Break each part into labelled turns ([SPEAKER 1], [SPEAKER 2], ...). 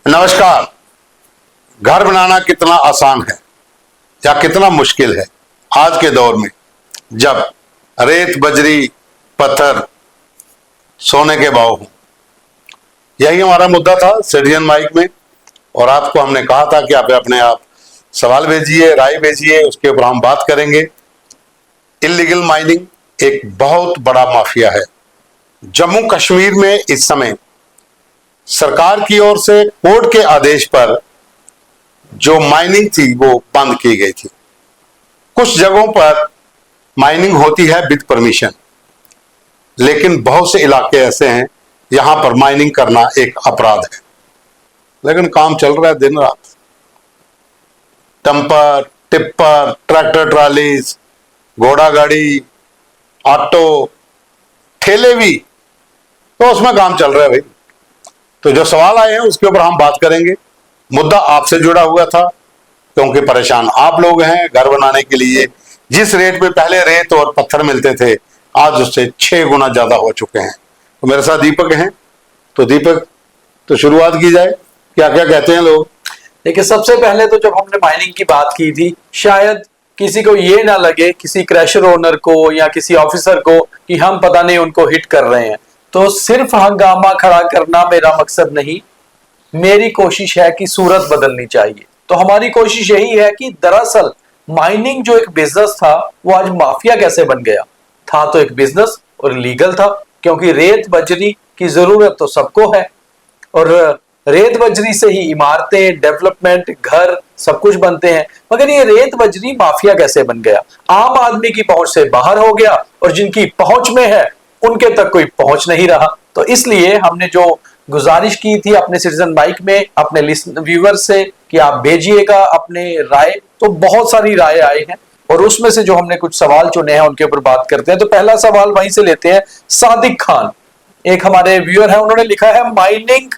[SPEAKER 1] नमस्कार। घर बनाना कितना आसान है या कितना मुश्किल है आज के दौर में, जब रेत बजरी पत्थर सोने के भाव हों। यही हमारा मुद्दा था सिटीजन माइक में, और आपको हमने कहा था कि आप अपने आप सवाल भेजिए, राय भेजिए, उसके ऊपर हम बात करेंगे। इल्लीगल माइनिंग एक बहुत बड़ा माफिया है। जम्मू कश्मीर में इस समय सरकार की ओर से कोर्ट के आदेश पर जो माइनिंग थी वो बंद की गई थी। कुछ जगहों पर माइनिंग होती है विद परमिशन, लेकिन बहुत से इलाके ऐसे हैं यहां पर माइनिंग करना एक अपराध है। लेकिन काम चल रहा है दिन रात। डंपर, टिप्पर, ट्रैक्टर ट्रालीज, घोड़ा गाड़ी, ऑटो, ठेले भी, तो उसमें काम चल रहा है भाई। तो जो सवाल आए हैं उसके ऊपर हम बात करेंगे। मुद्दा आपसे जुड़ा हुआ था क्योंकि परेशान आप लोग हैं। घर बनाने के लिए जिस रेट पे पहले रेत और पत्थर मिलते थे, आज उससे 6 गुना ज्यादा हो चुके हैं। तो मेरे साथ दीपक हैं। तो दीपक, तो शुरुआत की जाए, क्या क्या कहते हैं लोग।
[SPEAKER 2] देखिए, सबसे पहले तो जब हमने माइनिंग की बात की थी, शायद किसी को ये ना लगे, किसी क्रैशर ओनर को या किसी ऑफिसर को, कि हम पता नहीं उनको हिट कर रहे हैं। तो सिर्फ हंगामा खड़ा करना मेरा मकसद नहीं। मेरी कोशिश है कि सूरत बदलनी चाहिए। तो हमारी कोशिश यही है कि दरअसल माइनिंग जो एक बिजनेस था वो आज माफिया कैसे बन गया। था तो एक बिजनेस और लीगल था, क्योंकि रेत बजरी की जरूरत तो सबको है, और रेत बजरी से ही इमारतें, डेवलपमेंट, घर सब कुछ बनते हैं। मगर ये रेत बजरी माफिया कैसे बन गया? आम आदमी की पहुंच से बाहर हो गया, और जिनकी पहुंच में है उनके तक कोई पहुंच नहीं रहा। तो इसलिए हमने जो गुजारिश की थी अपने सिटीजन माइक में अपने व्यूअर से कि आप भेजिएगा अपने राय, तो बहुत सारी राय आए हैं, और उसमें से जो हमने कुछ सवाल चुने हैं उनके ऊपर बात करते हैं। तो पहला सवाल वहीं से लेते हैं। सादिक खान एक हमारे व्यूअर है, उन्होंने लिखा है, mining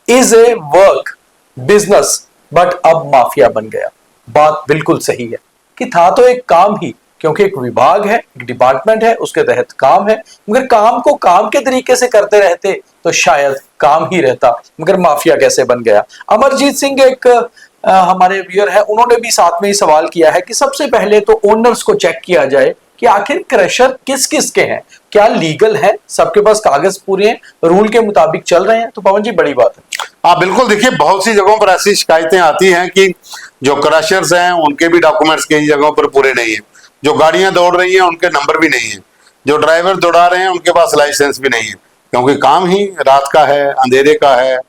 [SPEAKER 2] is a work business but अब माफिया बन गया। बात बिल्कुल सही है कि था तो एक काम ही, क्योंकि एक विभाग है, एक डिपार्टमेंट है, उसके तहत काम है। मगर काम को काम के तरीके से करते रहते तो शायद काम ही रहता, मगर माफिया कैसे बन गया। अमरजीत सिंह एक हमारे व्यूअर है, उन्होंने भी साथ में ही सवाल किया है कि सबसे पहले तो ओनर्स को चेक किया जाए कि आखिर क्रशर किस किस के हैं, क्या लीगल है, सबके पास कागज पूरे हैं, रूल के मुताबिक चल रहे हैं। तो पवन जी, बड़ी बात है।
[SPEAKER 1] हाँ बिल्कुल। देखिए, बहुत सी जगहों पर ऐसी शिकायतें आती हैं कि जो क्रशर्स हैं उनके भी डॉक्यूमेंट्स कई जगहों पर पूरे नहीं है, जो गाड़ियां दौड़ रही हैं उनके नंबर भी नहीं है, जो ड्राइवर दौड़ा रहे हैं उनके पास लाइसेंस भी नहीं है, क्योंकि काम ही रात का है, अंधेरे का है।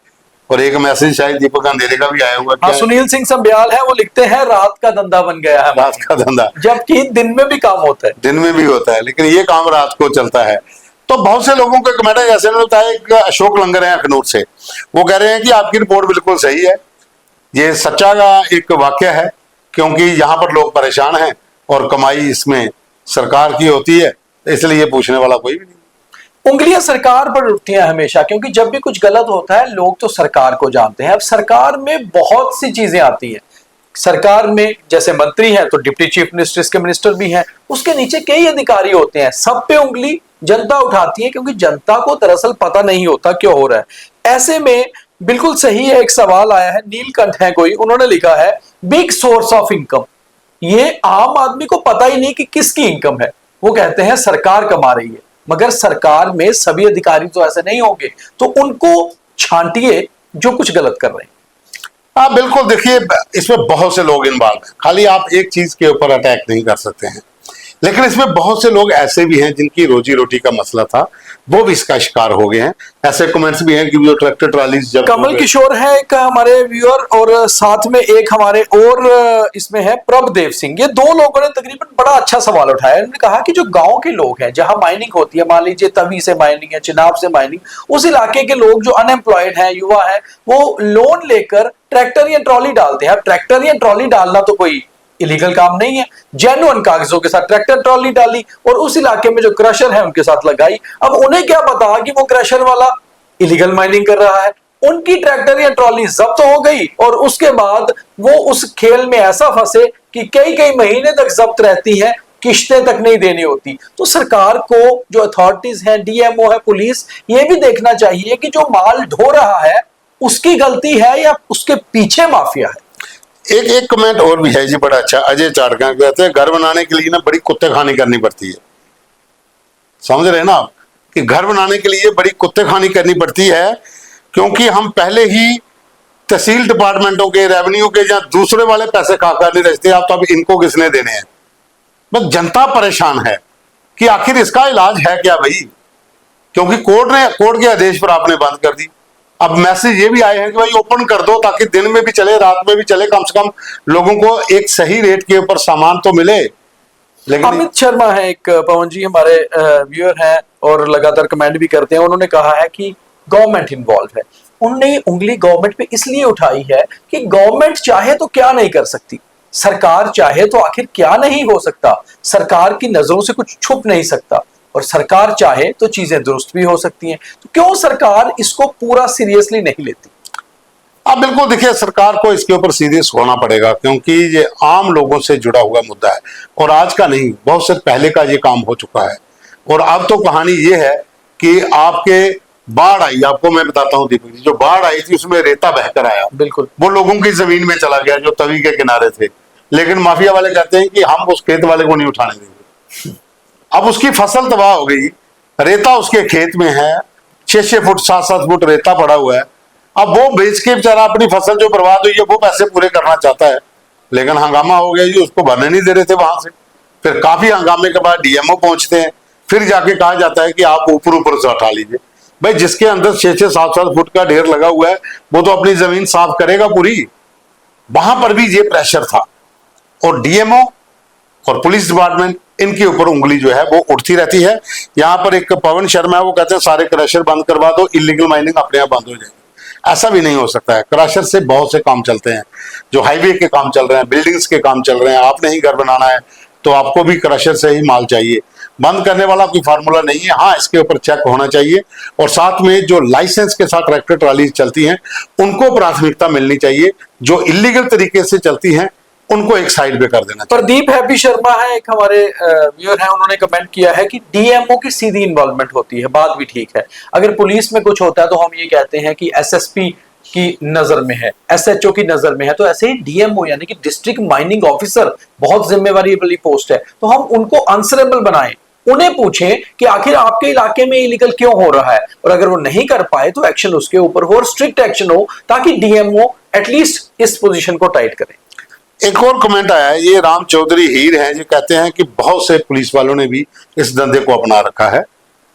[SPEAKER 1] और एक मैसेज शायद दीपक अंधेरे का भी आया हुआ
[SPEAKER 2] हाँ, सुनील सिंह संब्याल है, वो लिखते हैं रात का धंधा बन गया है,
[SPEAKER 1] रात का धंधा,
[SPEAKER 2] जबकि दिन में भी काम होता है।
[SPEAKER 1] दिन में भी होता है, लेकिन ये काम रात को चलता है। तो बहुत से लोगों को कमेंट ऐसे मिलता है। एक अशोक लंगर है अखनूर से, वो कह रहे हैं कि आपकी रिपोर्ट बिल्कुल सही है, ये सच्चा का एक वाक्य है, क्योंकि यहाँ पर लोग परेशान हैं और कमाई इसमें सरकार की होती है, इसलिए पूछने वाला कोई भी नहीं।
[SPEAKER 2] उंगलियां सरकार पर उठती हैं हमेशा, क्योंकि जब भी कुछ गलत होता है लोग तो सरकार को जानते हैं। अब सरकार में बहुत सी चीजें आती हैं। सरकार में जैसे मंत्री हैं तो डिप्टी चीफ मिनिस्टर, इसके मिनिस्टर भी हैं, उसके नीचे कई अधिकारी होते हैं। सब पे उंगली जनता उठाती है, क्योंकि जनता को दरअसल पता नहीं होता क्यों हो रहा है। ऐसे में बिल्कुल सही है, एक सवाल आया है, नीलकंठ है कोई, उन्होंने लिखा है, बिग सोर्स ऑफ इनकम। ये आम आदमी को पता ही नहीं कि किसकी इनकम है। वो कहते हैं सरकार कमा रही है, मगर सरकार में सभी अधिकारी तो ऐसे नहीं होंगे, तो उनको छांटिए जो कुछ गलत कर रहे हैं।
[SPEAKER 1] हाँ बिल्कुल। देखिए, इसमें बहुत से लोग इन्वॉल्व हैं, खाली आप एक चीज के ऊपर अटैक नहीं कर सकते हैं। लेकिन इसमें बहुत से लोग ऐसे भी हैं जिनकी रोजी रोटी का मसला था, वो भी इसका शिकार हो गए हैं। ऐसे कमेंट्स भी हैं कि जो ट्रैक्टर ट्रालीज जब
[SPEAKER 2] कमल किशोर है एक हमारे व्यूअर, और साथ में एक हमारे और इसमें है प्रभदेव सिंह। ये दो लोगों ने तकरीबन बड़ा अच्छा सवाल उठाया। उन्होंने कहा कि जो गांव के लोग हैं, जहां माइनिंग होती है, मान लीजिए तवी से माइनिंग है, चिनाब से माइनिंग, उस इलाके के लोग जो अनएम्प्लॉयड हैं, युवा हैं, वो लोन लेकर ट्रैक्टर या ट्रॉली डालते हैं। अब ट्रैक्टर या ट्रॉली डालना तो कोई इलीगल काम नहीं है। जेन्युइन कागजों के साथ ट्रैक्टर ट्रॉली डाली और उस इलाके में जो क्रशर है उनके साथ लगाई। अब उन्हें क्या पता कि वो क्रशर वाला इलीगल माइनिंग कर रहा है। उनकी ट्रैक्टर या ट्रॉली जब्त हो गई, और उसके बाद वो उस खेल में ऐसा फंसे कि कई कई महीने तक जब्त रहती है, किश्तें तक नहीं देनी होती। तो सरकार को, जो अथॉरिटीज हैं, डीएमओ है, पुलिस, ये भी देखना चाहिए कि जो माल ढो रहा है उसकी गलती है या उसके पीछे माफिया है?
[SPEAKER 1] एक कमेंट और भी है जी, बड़ा अच्छा। अजय चाड़का कहते हैं घर बनाने के लिए ना बड़ी कुत्ते खानी करनी पड़ती है। समझ रहे हैं ना आप, कि घर बनाने के लिए बड़ी कुत्ते खानी करनी पड़ती है, क्योंकि हम पहले ही तहसील डिपार्टमेंटों के, रेवेन्यू के या दूसरे वाले पैसे खाकर नहीं रचते, आप तो अब इनको किसने देने हैं। बस जनता परेशान है कि आखिर इसका इलाज है क्या भाई, क्योंकि कोर्ट के आदेश पर आपने बंद कर दी। अब मैसेज ये भी आए हैं कि भाई ओपन कर दो, ताकि दिन में भी चले रात में भी चले, कम से कम लोगों को एक सही रेट के ऊपर सामान तो मिले। लेकिन
[SPEAKER 2] अमित शर्मा है एक, पवन जी हमारे व्यूअर हैं और लगातार कमेंट भी करते हैं, उन्होंने कहा है कि गवर्नमेंट इन्वॉल्व है। उन्होंने उंगली गवर्नमेंट पे इसलिए उठाई है कि गवर्नमेंट चाहे तो क्या नहीं कर सकती, सरकार चाहे तो आखिर क्या नहीं हो सकता, सरकार की नजरों से कुछ छुप नहीं सकता, और सरकार चाहे तो चीजें दुरुस्त भी हो सकती हैं। तो क्यों सरकार इसको पूरा सीरियसली नहीं लेती?
[SPEAKER 1] अब बिल्कुल देखिए, सरकार को इसके ऊपर सीरियस होना पड़ेगा, क्योंकि ये आम लोगों से जुड़ा हुआ मुद्दा है और आज का नहीं, बहुत से पहले का ये काम हो चुका है। और अब तो कहानी ये है कि आपके बाढ़ आई, आपको मैं बताता हूँ दीपक जी, जो बाढ़ आई थी उसमें रेता बहकर आया,
[SPEAKER 2] बिल्कुल
[SPEAKER 1] वो लोगों की जमीन में चला गया जो तवी के किनारे थे, लेकिन माफिया वाले कहते हैं कि हम उस खेत वाले को नहीं उठाने देंगे। अब उसकी फसल तबाह हो गई, रेता उसके खेत में है, 6-6 फुट 7-7 फुट रेता पड़ा हुआ है। अब वो बेच के बेचारा अपनी फसल जो बर्बाद हुई है वो पैसे पूरे करना चाहता है, लेकिन हंगामा हो गया जी, उसको भरने नहीं दे रहे थे वहां से। फिर काफी हंगामे के बाद डीएमओ पहुंचते हैं, फिर जाके कहा जाता है कि आप ऊपर ऊपर से उठा लीजिए। भाई जिसके अंदर 6-6 7-7 फुट का ढेर लगा हुआ है वो तो अपनी जमीन साफ करेगा पूरी। वहां पर भी ये प्रेशर था, और डीएमओ और पुलिस डिपार्टमेंट इनके ऊपर उंगली जो है वो उठती रहती है। यहाँ पर एक पवन शर्मा है, वो कहते हैं सारे क्रशर बंद करवा दो, इलीगल माइनिंग अपने आप बंद हो जाएगी। ऐसा भी नहीं हो सकता है, क्रशर से बहुत से काम चलते हैं, जो हाईवे के काम चल रहे हैं, बिल्डिंग्स के काम चल रहे हैं। आपने ही घर बनाना है तो आपको भी क्रशर से ही माल चाहिए, बंद करने वाला कोई फार्मूला नहीं है। हाँ, इसके ऊपर चेक होना चाहिए, और साथ में जो लाइसेंस के साथ ट्रैक्टर ट्राली चलती हैं उनको प्राथमिकता मिलनी चाहिए, जो इलीगल तरीके से चलती हैं उनको एक साइड पे कर देना चाहिए।
[SPEAKER 2] प्रदीप हैप्पी शर्मा है एक हमारे व्यूअर हैं, उन्होंने कमेंट किया है कि डीएमओ की सीधी इन्वॉल्वमेंट होती है, बात भी ठीक है। अगर पुलिस में कुछ होता है तो हम ये कहते हैं कि एसएसपी की नजर में है, एसएचओ की नजर में है, तो ऐसे ही डीएमओ यानी कि डिस्ट्रिक्ट माइनिंग ऑफिसर बहुत जिम्मेवारी वाली पोस्ट है, तो हम उनको आंसरेबल बनाएं, उन्हें पूछें कि आखिर आपके इलाके में इलीगल क्यों हो रहा है, और अगर वो नहीं कर पाए तो एक्शन उसके ऊपर हो और स्ट्रिक्ट एक्शन हो, ताकि डीएमओ एटलीस्ट इस पोजीशन को टाइट करें।
[SPEAKER 1] एक और कमेंट आया है, ये राम चौधरी हीर हैं, जो कहते हैं कि बहुत से पुलिस वालों ने भी इस धंधे को अपना रखा है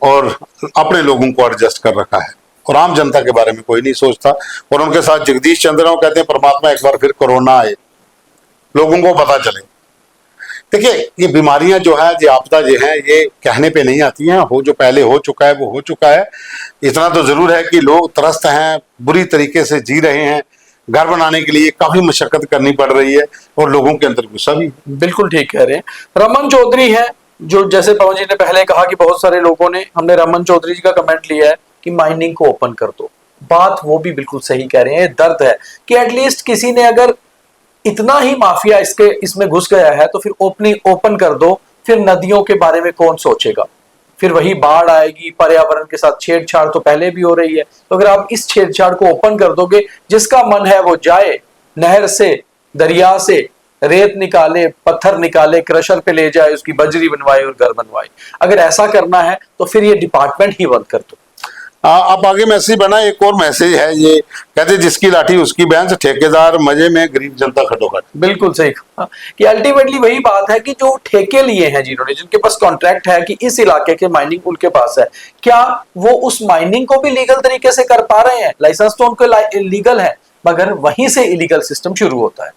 [SPEAKER 1] और अपने लोगों को एडजस्ट कर रखा है, और आम जनता के बारे में कोई नहीं सोचता। और उनके साथ जगदीश चंद्र राव कहते हैं परमात्मा एक बार फिर कोरोना आए, लोगों को पता चले। देखिए, ये बीमारियां जो है, ये आपदा जो है, ये कहने पे नहीं आती हैं, हो जो पहले हो चुका है वो हो चुका है। इतना तो जरूर है कि लोग त्रस्त हैं, बुरी तरीके से जी रहे हैं, घर बनाने के लिए काफी मशक्कत करनी पड़ रही है, और लोगों के अंदर गुस्सा भी।
[SPEAKER 2] बिल्कुल ठीक कह रहे हैं। रमन चौधरी है, जो जैसे पवन जी ने पहले कहा कि बहुत सारे लोगों ने, हमने रमन चौधरी जी का कमेंट लिया है कि माइनिंग को ओपन कर दो। बात वो भी बिल्कुल सही कह रहे हैं, दर्द है कि एटलीस्ट किसी ने अगर इतना ही माफिया इसमें घुस गया है तो फिर ओपन कर दो, फिर नदियों के बारे में कौन सोचेगा, फिर वही बाढ़ आएगी, पर्यावरण के साथ छेड़छाड़ तो पहले भी हो रही है, तो अगर आप इस छेड़छाड़ को ओपन कर दोगे, जिसका मन है वो जाए, नहर से, दरिया से रेत निकाले, पत्थर निकाले, क्रशर पे ले जाए, उसकी बजरी बनवाए और घर बनवाए। अगर ऐसा करना है तो फिर ये डिपार्टमेंट ही बंद कर दो।
[SPEAKER 1] अब आगे मैसेज बना, एक और मैसेज है, ये कहते जिसकी लाठी उसकी भैंस, ठेकेदार मजे में, गरीब जनता खटोखट।
[SPEAKER 2] बिल्कुल सही कहा कि अल्टीमेटली वही बात है कि जो ठेके लिए हैं जिन्होंने, जिनके पास कॉन्ट्रैक्ट है कि इस इलाके के माइनिंग उनके पास है, क्या वो उस माइनिंग को भी लीगल तरीके से कर पा रहे हैं? लाइसेंस तो उनको लीगल है, मगर वहीं से इलीगल सिस्टम शुरू होता है।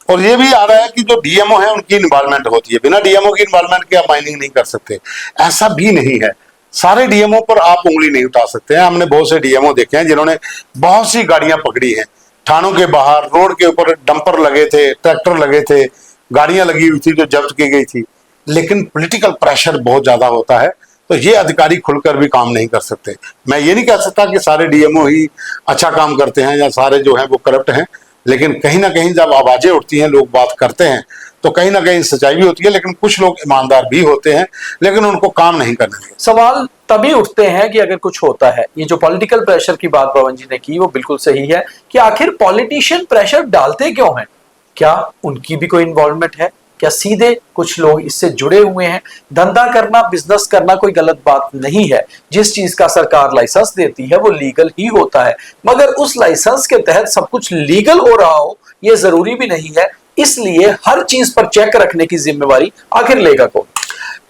[SPEAKER 1] और ये भी आ रहा है कि जो डीएमओ है उनकी इन्वॉल्वमेंट होती है, बिना डीएमओ की इन्वॉल्वमेंट के आप माइनिंग नहीं कर सकते, ऐसा भी नहीं है। सारे डीएमओ पर आप उंगली नहीं उठा सकते हैं। हमने बहुत से डीएमओ देखे हैं जिन्होंने बहुत सी गाड़ियां पकड़ी हैं, थानों के बाहर रोड के ऊपर डंपर लगे थे, ट्रैक्टर लगे थे, गाड़ियां लगी हुई थी जो जब्त की गई थी, लेकिन पॉलिटिकल प्रेशर बहुत ज्यादा होता है, तो ये अधिकारी खुलकर भी काम नहीं कर सकते। मैं ये नहीं कह सकता कि सारे डीएमओ ही अच्छा काम करते हैं या सारे जो हैं वो करप्ट हैं, लेकिन कहीं ना कहीं जब आवाजें उठती हैं, लोग बात करते हैं, तो कहीं ना कहीं सच्चाई भी होती है, लेकिन कुछ लोग ईमानदार भी होते हैं, लेकिन उनको काम नहीं करने देते।
[SPEAKER 2] सवाल तभी उठते हैं कि अगर कुछ होता है। ये जो पॉलिटिकल प्रेशर की बात पवन जी ने की वो बिल्कुल सही है कि आखिर पॉलिटिशियन प्रेशर डालते क्यों हैं? क्या उनकी भी कोई इन्वॉल्वमेंट है? क्या सीधे कुछ लोग इससे जुड़े हुए हैं? धंधा करना, बिजनेस करना कोई गलत बात नहीं है। जिस चीज का सरकार लाइसेंस देती है वो लीगल ही होता है, मगर उस लाइसेंस के तहत सब कुछ लीगल हो रहा हो ये जरूरी भी नहीं है। इसलिए हर चीज पर चेक रखने की जिम्मेवारी आखिर लेगा कौन?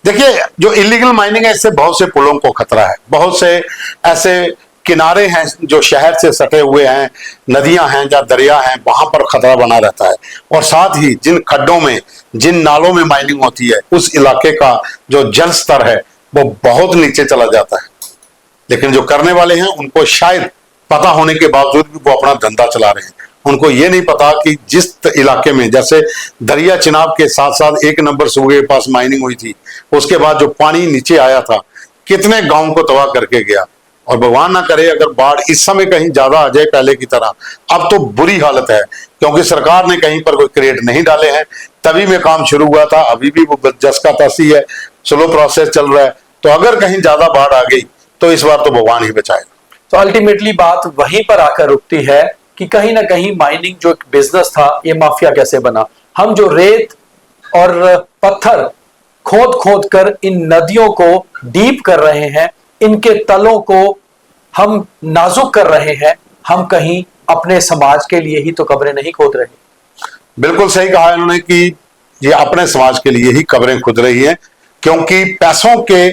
[SPEAKER 1] देखिए, जो इलीगल माइनिंग है इससे बहुत से पुलों को खतरा है, बहुत से ऐसे किनारे हैं जो शहर से सटे हुए हैं, नदियां हैं या दरिया हैं, वहां पर खतरा बना रहता है। और साथ ही जिन खड्डों में, जिन नालों में माइनिंग होती है उस इलाके का जो जल स्तर है वो बहुत नीचे चला जाता है। लेकिन जो करने वाले हैं उनको शायद पता होने के बावजूद भी वो अपना धंधा चला रहे हैं। उनको ये नहीं पता कि जिस इलाके में, जैसे दरिया चिनाब के साथ साथ एक नंबर सूबे के पास माइनिंग हुई थी, उसके बाद जो पानी नीचे आया था कितने गांव को तबाह करके गया। और भगवान ना करे अगर बाढ़ इस समय कहीं ज्यादा आ जाए पहले की तरह, अब तो बुरी हालत है, क्योंकि सरकार ने कहीं पर कोई क्रेट नहीं डाले हैं। तभी में काम शुरू हुआ था, अभी भी वो जस का तसी है, स्लो प्रोसेस चल रहा है। तो अगर कहीं ज्यादा बाढ़ आ गई तो इस बार तो भगवान ही बचाए।
[SPEAKER 2] तो अल्टीमेटली बात वहीं पर आकर रुकती है कि कहीं ना कहीं माइनिंग जो एक बिजनेस था ये माफिया कैसे बना। हम जो रेत और पत्थर खोद खोद कर इन नदियों को डीप कर रहे हैं, इनके तलों को हम नाजुक कर रहे हैं, हम कहीं अपने समाज के लिए ही तो कब्रें नहीं खोद रहे।
[SPEAKER 1] बिल्कुल सही कहा इन्होंने कि ये अपने समाज के लिए ही कब्रें खुद रही है, क्योंकि पैसों के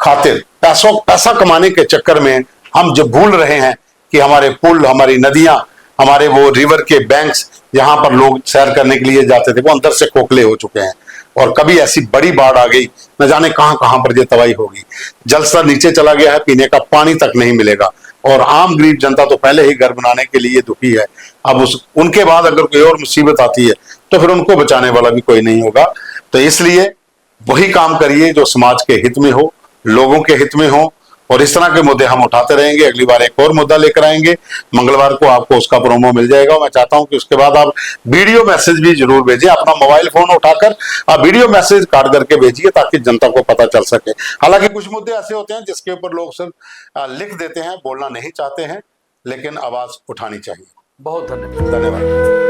[SPEAKER 1] खातिर, पैसा कमाने के चक्कर में हम जो भूल रहे हैं कि हमारे पुल, हमारी नदियां, हमारे वो रिवर के बैंक्स जहां पर लोग सैर करने के लिए जाते थे वो अंदर से खोखले हो चुके हैं। और कभी ऐसी बड़ी बाढ़ आ गई, न जाने कहां कहां पर ये तबाही होगी। जल स्तर नीचे चला गया है, पीने का पानी तक नहीं मिलेगा। और आम गरीब जनता तो पहले ही घर बनाने के लिए दुखी है। अब उनके बाद अगर कोई और मुसीबत आती है तो फिर उनको बचाने वाला भी कोई नहीं होगा। तो इसलिए वही काम करिए जो समाज के हित में हो, लोगों के हित में हो। और इस तरह के मुद्दे हम उठाते रहेंगे। अगली बार एक और मुद्दा लेकर आएंगे। मंगलवार को आपको उसका प्रोमो मिल जाएगा। मैं चाहता हूं कि उसके बाद आप वीडियो मैसेज भी जरूर भेजिए। अपना मोबाइल फोन उठाकर आप वीडियो मैसेज काट करके भेजिए ताकि जनता को पता चल सके। हालांकि कुछ मुद्दे ऐसे होते हैं जिसके ऊपर लोग सिर्फ लिख देते हैं, बोलना नहीं चाहते हैं, लेकिन आवाज उठानी चाहिए।
[SPEAKER 2] बहुत धन्यवाद।
[SPEAKER 1] धन्यवाद।